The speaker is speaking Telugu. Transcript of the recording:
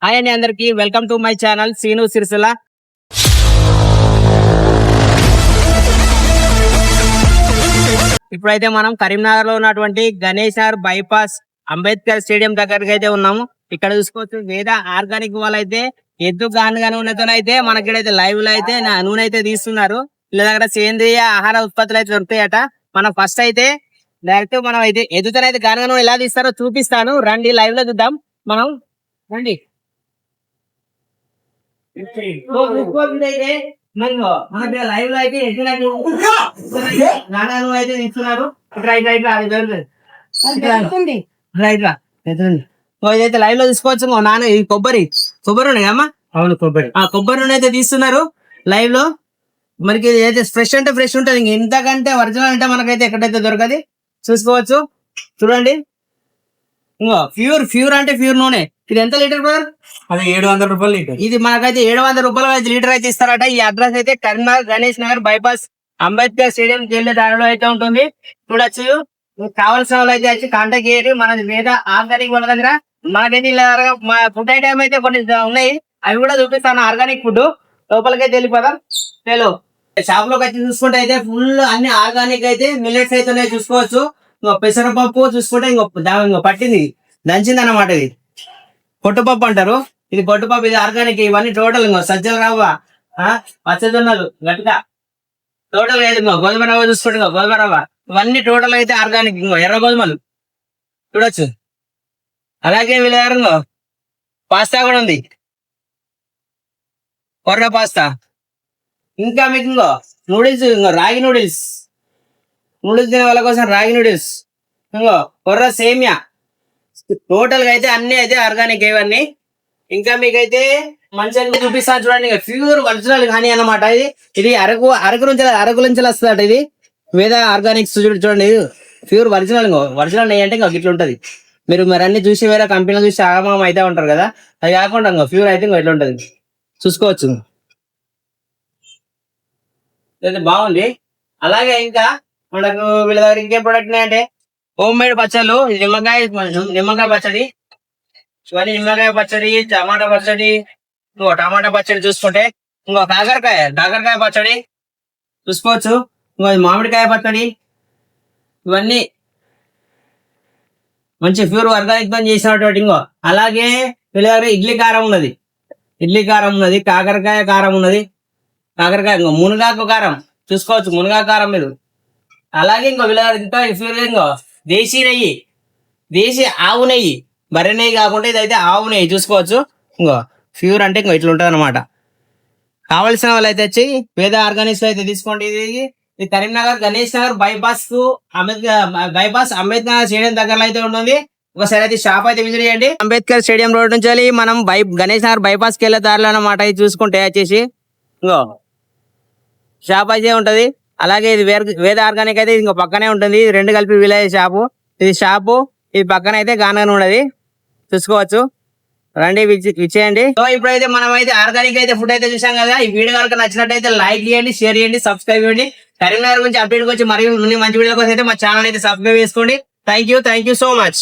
హాయ్ అండి అందరికి welcome to my channel Seenu Sircilla. ఇప్పుడైతే మనం కరీంనగర్ లో ఉన్నటువంటి గణేష్ నగర్ బైపాస్ అంబేద్కర్ స్టేడియం దగ్గరికి అయితే ఉన్నాము. ఇక్కడ చూసుకోవచ్చు వేద ఆర్గానిక్ వాళ్ళైతే ఎద్దు గానుగా నూనెతోనైతే మనకిడైతే లైవ్ లో అయితే నూనె అయితే తీస్తున్నారు. వీళ్ళ దగ్గర సేంద్రియ ఆహార ఉత్పత్తులు అయితే దొరుకుతాయట. మనం ఫస్ట్ అయితే డైరెక్ట్ మనం అయితే ఎద్దుతోనైతే గానుగా నూనె ఎలా తీస్తారో చూపిస్తాను, రండి లైవ్ లో చూద్దాం. మనం రండి లైవ్ లో అయితే నాణాలు అయితే ఇస్తున్నారు. ఇదైతే లైవ్ లో తీసుకోవచ్చు. నాన్న ఇది కొబ్బరి ఉన్నాయి అమ్మా. అవును కొబ్బరి నూనె అయితే తీస్తున్నారు లైవ్ లో. మనకి ఏదైతే ఫ్రెష్ అంటే ఫ్రెష్ ఉంటది, ఇంతకంటే ఒరిజినల్ అంటే మనకైతే ఎక్కడైతే దొరకది. చూసుకోవచ్చు చూడండి. ఇంకో ప్యూర్ అంటే ప్యూర్ నూనె. ఇది ఎంత లీటర్ బ్రదర్? అది 700 రూపాయలు లీటర్. ఇది మనకైతే 700 రూపాయలు లీటర్ అయితే ఇస్తారట. ఈ అడ్రస్ అయితే కరీంనగర్ గణేష్ నగర్ బైపాస్ అంబేద్కర్ స్టేడియం వెళ్ళే దారిలో అయితే ఉంటుంది. చూడొచ్చు. కావాల్సిన వాళ్ళు అయితే వచ్చి కాంటాక్ట్ చేయండి. మన వేద ఆర్గానిక్ వాళ్ళ దగ్గర మనకైతే మా ఫుడ్ ఐటమ్ అయితే కొన్ని ఉన్నాయి, అవి కూడా చూపిస్తాను. ఆర్గానిక్ ఫుడ్ లోపలికైతే వెళ్ళిపోదాం. హలో షాప్ లోకి వచ్చి చూసుకుంటే అయితే ఫుల్ అన్ని ఆర్గానిక్ అయితే మిల్లెట్స్ అయితే ఉన్నాయి. చూసుకోవచ్చు. పెసరపప్పు చూసుకుంటే ఇంకో పట్టింది దంచింది అన్నమాట. ఇది పొట్టుపప్పు అంటారు. ఇది పొట్టుపప్పు, ఇది ఆర్గానిక్. ఇవన్నీ టోటల్ సజ్జల రవ్వ, పచ్చజొన్నలు గట్టిగా టోటల్ అయితే గోధుమ రవ్వ చూసుకుంటే గోధుమ రవ్వ, ఇవన్నీ టోటల్ అయితే ఆర్గానిక్. ఎర్ర గోధుమలు చూడొచ్చు. అలాగే వీళ్ళ దగ్గర పాస్తా కూడా ఉంది, కొర్ర పాస్తా. ఇంకా మీకు నూడిల్స్, రాగి నూడిల్స్ తినే వాళ్ళ కోసం రాగి నూడిల్స్, కొర్ర సేమియా. టోటల్ గా అయితే అన్ని అయితే ఆర్గానిక్ ఇవన్నీ. ఇంకా మీకైతే మంచిగా చూపిస్తాను చూడండి. ప్యూర్ ఒరిజినల్ కానీ అన్నమాట. ఇది అరకు నుంచి వస్తుంది. ఇది వేద ఆర్గానిక్స్ చూడండి. ప్యూర్ ఒరిజినల్ నెయ్యి అంటే ఇంకా ఇట్లా ఉంటది. మీరు అన్ని చూసి వేరే కంపెనీలు చూసి ఆగమం అయితే ఉంటారు కదా, అది కాకుండా ప్యూర్ అయితే ఇట్లా ఉంటది. చూసుకోవచ్చు. బాగుంది. అలాగే ఇంకా మనకు వీళ్ళ దగ్గర ఇంకేం ప్రొడక్ట్ ఉన్నాయంటే హోమ్ మేడ్ పచ్చళ్ళు, నిమ్మకాయ పచ్చడి, ఇవన్నీ నిమ్మకాయ పచ్చడి, టమాటా పచ్చడి. టమాటా పచ్చడి చూసుకుంటే కాకరకాయ పచ్చడి చూసుకోవచ్చు. మామిడికాయ పచ్చడి. ఇవన్నీ మంచి ప్యూర్ ఆర్గానిక్ తో చేసినటువంటి. అలాగే వీళ్ళ దగ్గర ఇడ్లీ కారం ఉన్నది, కాకరకాయ కారం ఉన్నది, మునగాకు కారం చూసుకోవచ్చు. మునగాకు కారం మీరు. అలాగే వీళ్ళ దగ్గర దేశీ ఆవు నెయ్యి, బర్రె నెయ్యి కాకుండా ఇదైతే ఆవు నెయ్యి చూసుకోవచ్చు. ప్యూర్ అంటే ఇట్లా ఉంటది అనమాట. కావలసిన వాళ్ళు అయితే వచ్చి వేద ఆర్గానిక్స్ అయితే తీసుకోండి. ఇది కరీంనగర్ గణేష్ నగర్ బైపాస్ అంబేద్కర్ స్టేడియం దగ్గరలో అయితే ఉంటుంది. ఒకసారి అయితే షాప్ అయితే విజిట్ చేయండి. అంబేద్కర్ స్టేడియం రోడ్ నుంచి వెళ్ళి మనం గణేష్ నగర్ బైపాస్ కి వెళ్ళే దారిలో అన్నమాట. ఇది చూసుకుంటే వచ్చేసి షాప్ అయితే ఉంటది. అలాగే ఇది వేద ఆర్గానిక్ అయితే ఇంకో పక్కనే ఉంటుంది. రెండు కలిపి విలేజ్ షాపు. ఇది షాపు, ఇది పక్కన అయితే గానగానే ఉన్నది. చూసుకోవచ్చు. రండి విచ్చేయండి. సో ఇప్పుడైతే మనం అయితే ఆర్గానిక్ అయితే ఫుడ్ అయితే చూసాం కదా. ఈ వీడియో కనుక నచ్చినట్టయితే లైక్ చేయండి, షేర్ చేయండి, సబ్స్క్రైబ్ చేయండి. కరీంనగర్ గురించి అప్డేట్ వచ్చి మరియు మంచి వీడియో కోసం అయితే మా ఛానల్ అయితే సబ్స్క్రైబ్ చేసుకోండి. Thank you so much.